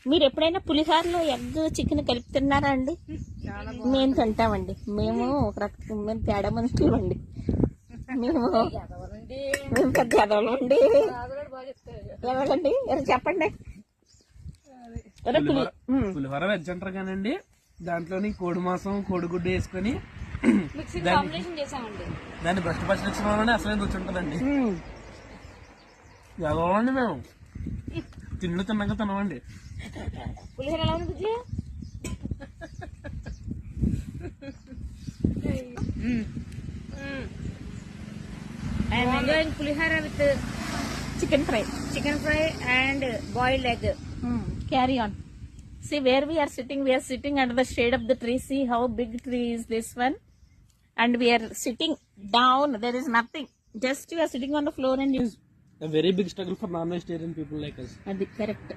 మీరు ఎప్పుడైనా పులిహోరలో egg chicken కలిపి తిన్నారా అండి? మేము తింటామండి. మేము ఒక రకం మేము తేడా మనుషులు అండి. మేము పెద్ద ఎదవలండి. ఎలాగండి చెప్పండి. పులిహోర వెజ్ అంటారు కానండి, దాంట్లోని కోడి మాంసం కోడిగుడ్డు వేసుకొని దాన్ని భ్రష్ట పచ్చడి అసలే రుచి ఉంటుందండి. ఎదవలండి మేము తిన్నాక తినమండి. పులిహోర ఎలా ఉంది? I'm enjoying pulihara with chicken fry and boiled egg. Carry on. See where we are sitting. We are sitting under the shade of the tree. See how big tree is this one. And we are sitting down. There is nothing. Just we are sitting on the floor and a very big struggle for non-vegetarian people like us. Correct.